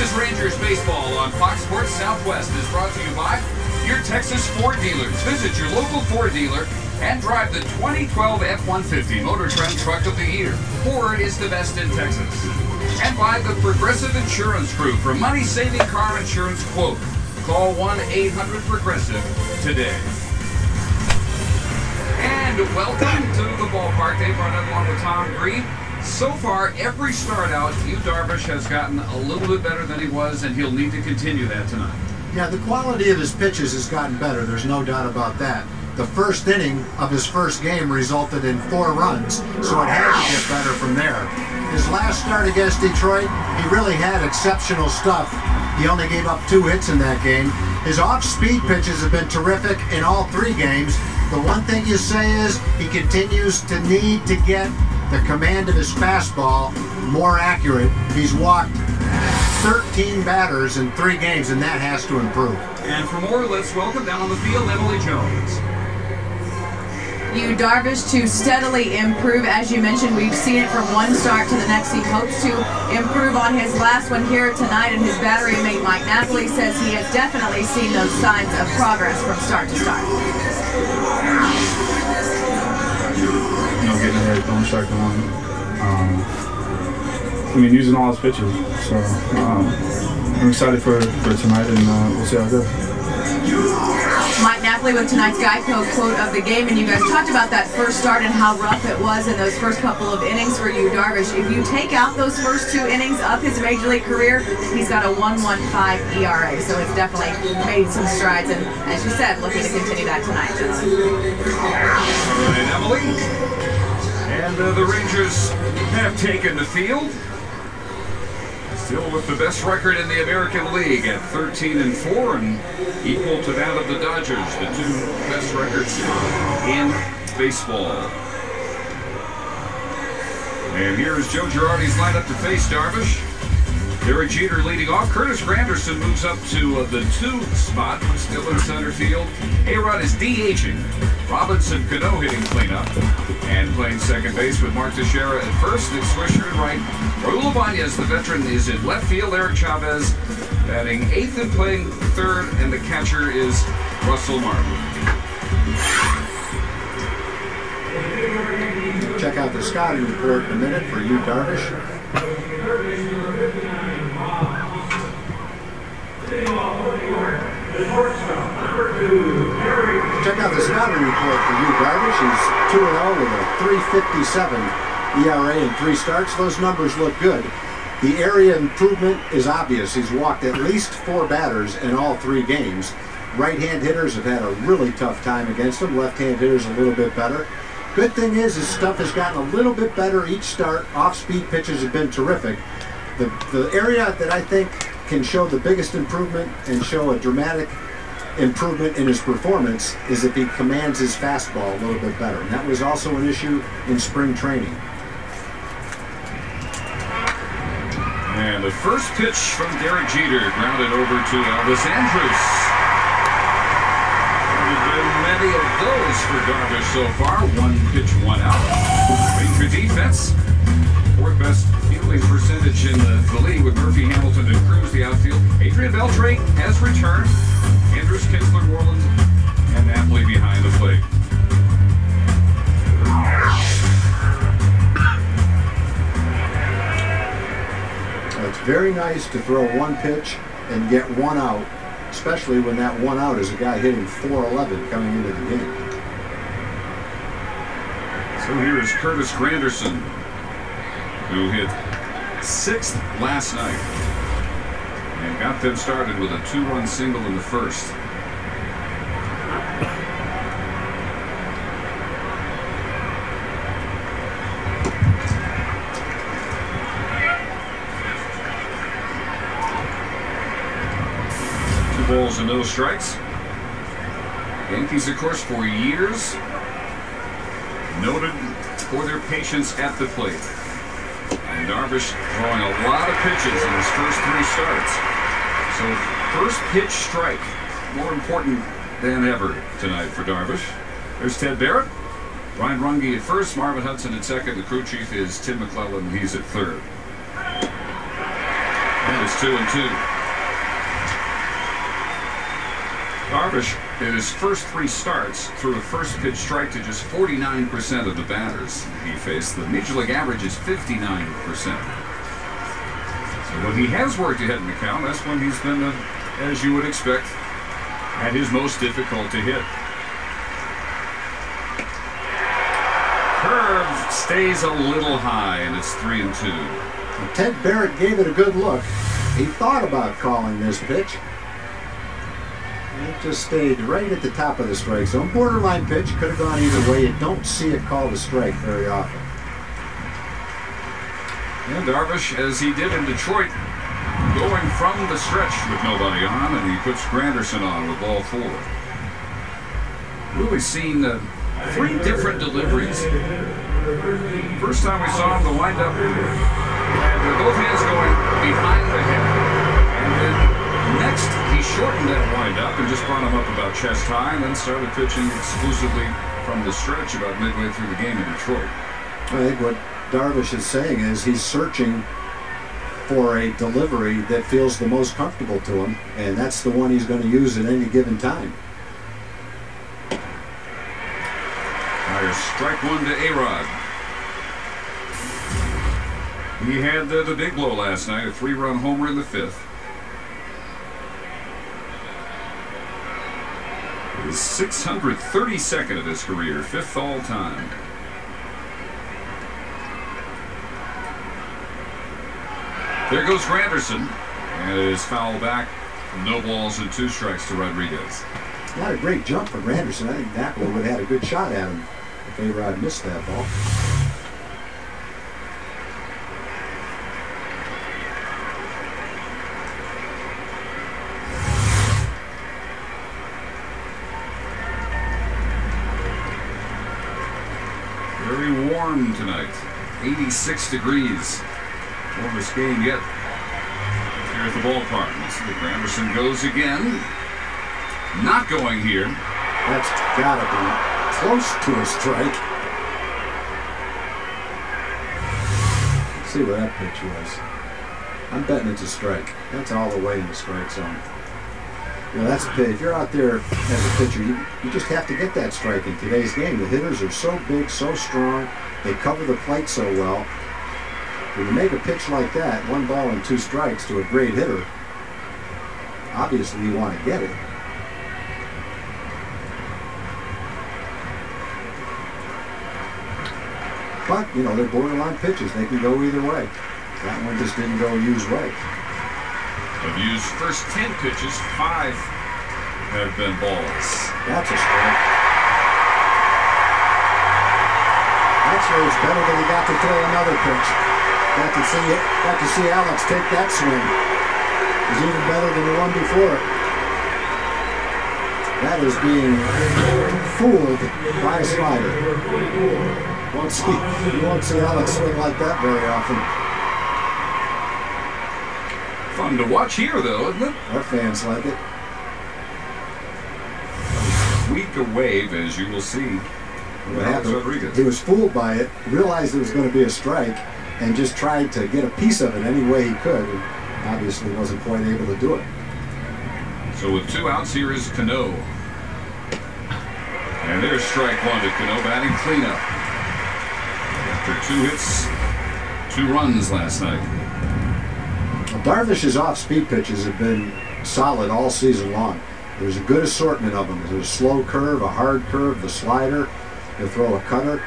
Texas Rangers baseball on Fox Sports Southwest is brought to you by your Texas Ford dealers. Visit your local Ford dealer and drive the 2012 F-150 Motor Trend Truck of the Year. Ford is the best in Texas. And by the Progressive Insurance Group for money-saving car insurance quote. Call 1-800-PROGRESSIVE today. And welcome to the ballpark. Dave Barnett along with Tom Green. So far, every start out, Darvish has gotten a little bit better than he was, and he'll need to continue that tonight. Yeah, the quality of his pitches has gotten better. There's no doubt about that. The first inning of his first game resulted in 4 runs, so it had to get better from there. His last start against Detroit, he really had exceptional stuff. He only gave up 2 hits in that game. His off-speed pitches have been terrific in all 3 games. The one thing you say is he continues to need to get the command of his fastball more accurate. He's walked 13 batters in 3 games, and that has to improve. And for more, let's welcome down on the field Emily Jones. Darvish to steadily improve. As you mentioned, we've seen it from one start to the next. He hopes to improve on his last one here tonight, and his battery mate Mike Napoli says he has definitely seen those signs of progress from start to start. Getting ahead, don't strike the one. Using all his pitches. So I'm excited for tonight, and we'll see how it goes. Mike Napoli with tonight's Geico quote of the game, and you guys talked about that first start and how rough it was in those first couple of innings for Darvish. If you take out those first 2 innings of his Major League career, he's got a 1.15 ERA, so it's definitely made some strides, and as you said, looking to continue that tonight. All right, Emily. And the Rangers have taken the field. Still with the best record in the American League at 13-4 and equal to that of the Dodgers, the 2 best records in baseball. And here's Joe Girardi's lineup to face Darvish. Derek Jeter leading off. Curtis Granderson moves up to the 2 spot, still in center field. A-Rod is DHing. Robinson Cano hitting cleanup. And playing second base with Mark Teixeira at first. Nick Swisher at right. Raul Ibanez, the veteran, is in left field. Eric Chavez batting 8th and playing 3rd. And the catcher is Russell Martin. Check out the scouting report in a minute for Darvish. Check out the scouting report for Darvish. He's 2-0 with a 3.57 ERA in 3 starts. Those numbers look good. The area improvement is obvious. He's walked at least 4 batters in all 3 games. Right-hand hitters have had a really tough time against him. Left-hand hitters a little bit better. Good thing is his stuff has gotten a little bit better each start. Off-speed pitches have been terrific. The area that I think can show the biggest improvement and show a dramatic improvement in his performance is if he commands his fastball a little bit better. And that was also an issue in spring training. And the first pitch from Derek Jeter grounded over to Elvis Andrus. There have been many of those for Darvish so far. 1 pitch, 1 out. Ranger defense, 4th best fielding percentage in the league with Murphy, Hamilton, and Cruz the outfield. Adrian Beltre has returned. Andrus, Kinsler, Moreland, and Napoli behind the plate. It's very nice to throw 1 pitch and get 1 out, especially when that 1 out is a guy hitting .411 coming into the game. So here is Curtis Granderson, who hit 6th last night and got them started with a 2-run single in the first. Balls and no strikes. Yankees, of course, for years noted for their patience at the plate. And Darvish throwing a lot of pitches in his first 3 starts. So first pitch strike, more important than ever tonight for Darvish. There's Ted Barrett. Ryan Runge at first, Marvin Hudson at second. The crew chief is Tim McClellan. He's at third. And It's 2-2. Darvish, in his first 3 starts, threw a first pitch strike to just 49% of the batters he faced. The major league average is 59%. So when he has worked ahead in the count, that's when he's been, as you would expect, at his most difficult to hit. Curve stays a little high, and it's 3-2. And Ted Barrett gave it a good look. He thought about calling this pitch. It just stayed right at the top of the strike zone. Borderline pitch, could have gone either way. You don't see it called a strike very often. And Darvish, as he did in Detroit, going from the stretch with nobody on, and he puts Granderson on with ball 4. Really seen 3 different deliveries. First time we saw him, the windup, and both hands going behind the head. And then next, he shortened that windup and just brought him up about chest high, and then started pitching exclusively from the stretch about midway through the game in Detroit. I think what Darvish is saying is he's searching for a delivery that feels the most comfortable to him, and that's the one he's going to use at any given time. There's strike 1 to A-Rod. He had the big blow last night, a 3-run homer in the 5th. His 632nd of his career, 5th all time. There goes Granderson, and it is foul back. No balls and 2 strikes to Rodriguez. Not a great jump for Granderson. I think Napoli would have had a good shot at him if A-Rod missed that ball. Very warm tonight. 86 degrees. Warmest game yet here at the ballpark. So Granderson goes again. Not going here. That's got to be close to a strike. Let's see what that pitch was. I'm betting it's a strike. That's all the way in the strike zone. You know, that's a pitch. If you're out there as a pitcher, you just have to get that strike in today's game. The hitters are so big, so strong. They cover the plate so well. When you make a pitch like that, 1 ball and 2 strikes to a great hitter, obviously you want to get it. But, you know, they're borderline pitches. They can go either way. That one just didn't go Yu's way. Of Yu's first 10 pitches, 5 have been balls. That's a strike. Actually, it's better that he got to throw another pitch. Got to see Alex take that swing. It was even better than the one before it. That is being fooled by a slider. You won't see Alex swing like that very often. Fun to watch here, though, isn't it? Our fans like it. Weak a wave, as you will see. What happened? He was fooled by it, realized it was going to be a strike, and just tried to get a piece of it any way he could, and obviously wasn't quite able to do it. So with 2 outs, here is Cano. And there's strike 1 to Cano, batting cleanup. After 2 hits, 2 runs last night. Well, Darvish's off-speed pitches have been solid all season long. There's a good assortment of them. There's a slow curve, a hard curve, the slider. He'll throw a cutter.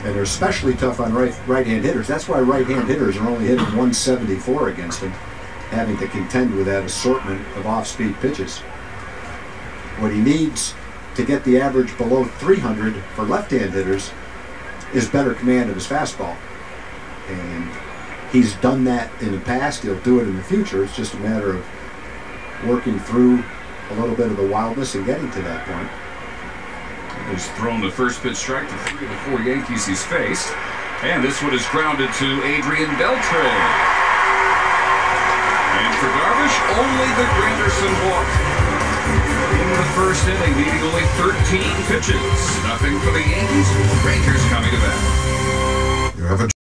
And they're especially tough on right-hand hitters. That's why right-hand hitters are only hitting 174 against him, having to contend with that assortment of off-speed pitches. What he needs to get the average below 300 for left-hand hitters is better command of his fastball. And he's done that in the past. He'll do it in the future. It's just a matter of working through a little bit of the wildness and getting to that point. He's thrown the first pitch strike to 3 of the 4 Yankees he's faced. And this one is grounded to Adrian Beltre. And for Darvish, only the Granderson walk in the first inning, needing only 13 pitches. Nothing for the Yankees. Rangers coming to bat.